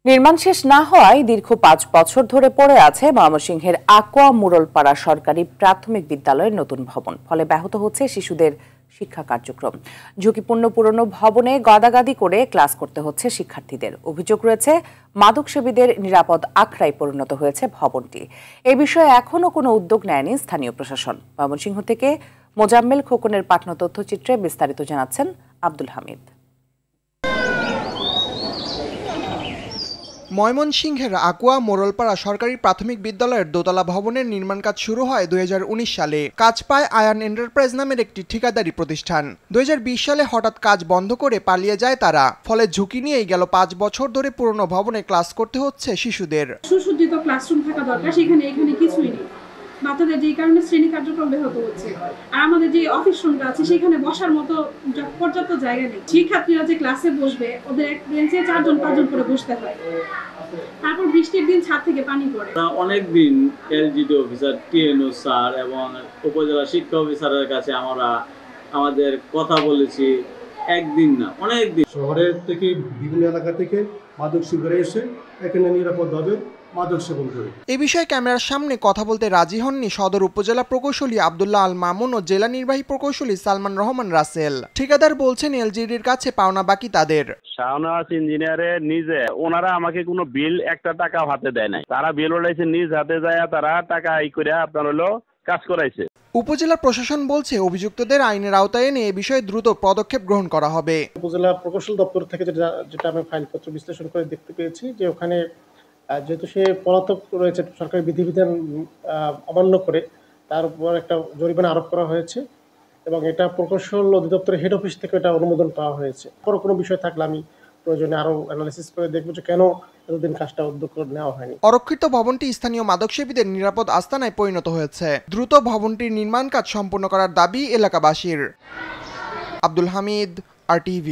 নির্মাণ শেষ না হওয়ায় দীর্ঘ ৫ বছর ধরে পড়ে আছে ময়মনসিংহের আকোয়া মুরলপাড়া সরকারি প্রাথমিক বিদ্যালয়ের নতুন ভবন। ফলে ব্যাহত হচ্ছে শিশুদের শিক্ষা কার্যক্রম। ঝুঁকিপূর্ণ পুরনো ভবনে গাদাগাদি করে ক্লাস করতে হচ্ছে শিক্ষার্থীদের। অভিযোগ রয়েছে, মাদকসেবীদের নিরাপদ আখড়ায় পরিণত হয়েছে ভবনটি। এ বিষয়ে এখনও কোনো উদ্যোগ নেয়নি স্থানীয় প্রশাসন। ময়মনসিংহ থেকে মোজাম্মেল খোকনের পাঠানো তথ্যচিত্রে বিস্তারিত জানাচ্ছেন আব্দুল হামিদ। ময়মনসিংহের আকোয়া মোরলপাড়া সরকারি প্রাথমিক বিদ্যালয়ের দোতলা ভবনের নির্মাণ কাজ শুরু হয় ২০১৯ সালে। কাজ পায় আয়ান এন্টারপ্রাইজ নামের একটি ঠিকাদারি প্রতিষ্ঠান। ২০২০ সালে হঠাৎ কাজ বন্ধ করে পালিয়ে যায় তারা। ফলে ঝুঁকি নিয়েই গেল ৫ বছর ধরে পুরনো ভবনে ক্লাস করতে হচ্ছে শিশুদের। সুসজ্জিত ক্লাসরুম থাকা দরকার, সেখানে কিছুই নেই। বাচ্চাদের যে কারণে শ্রেণী কার্যক্রম ব্যাহত হচ্ছে। আর আমাদের যে অফিস রুমটা আছে সেখানে বসার মতো পর্যাপ্ত জায়গা নেই। শিক্ষার্থীরা যে ক্লাসে বসবে, ওদের এক বেঞ্চে ৪-৫ জন করে বসতে হয়। তারপর বৃষ্টির দিন ছাদ থেকে পানি পড়ে। অনেক দিন এলজিডি অফিসার, টিএনও স্যার এবং উপজেলা শিক্ষা অফিসারের কাছে আমরা আমাদের কথা বলেছি। একদিন না, অনেক দিন। শহরের থেকে বিভিন্ন এলাকা থেকে মাদক সেবীরা এসে এখানে নিরাপদভাবে মাদক সেবন করে। এই বিষয়ে ক্যামেরার সামনে কথা বলতে রাজি হননি সদর উপজেলা প্রকৌশলী আব্দুল্লাহ আল মামুন ও জেলা নির্বাহী প্রকৌশলী সালমান রহমান রাসেল। ঠিকাদার বলছেন এলজিডির কাছে পাওনা বাকি তাদের। শাহনওয়াজ ইঞ্জিনিয়ারের নিজে ওনারা আমাকে কোনো বিল একটা টাকা হাতে দেয় নাই। তারা বিল উঠাইছে নিজ হাতে যায়, তারা টাকা করে আপনার হলো কাজ করাইছে। উপজেলা প্রশাসন বলছে অভিযুক্তদের আইনের আওতায় এনে এ বিষয়ে দ্রুত পদক্ষেপ গ্রহণ করা হবে। উপজেলা প্রকৌশল দপ্তর থেকে যেটা আমি ফাইলপত্র বিশ্লেষণ করে দেখতে পেয়েছি যে ওখানে যেহেতু সে পলাতক রয়েছে, সরকারি বিধিবিধান অমান্য করে তার উপর একটা জরিমানা আরোপ করা হয়েছে এবং এটা প্রকৌশল অধিদপ্তরের হেড অফিস থেকে এটা অনুমোদন পাওয়া হয়েছে। পরে কোনো বিষয় থাকলে আমি প্রয়োজনে আরও অ্যানালাইসিস করে দেখব যে কেন এতদিন কাজটা উদ্যোগ নেওয়া হয়নি। অরক্ষিত ভবনটি স্থানীয় মাদকসেবীদের নিরাপদ আস্তানায় পরিণত হয়েছে। দ্রুত ভবনটির নির্মাণ কাজ সম্পন্ন করার দাবি এলাকাবাসীর। আব্দুল হামিদ, RTV।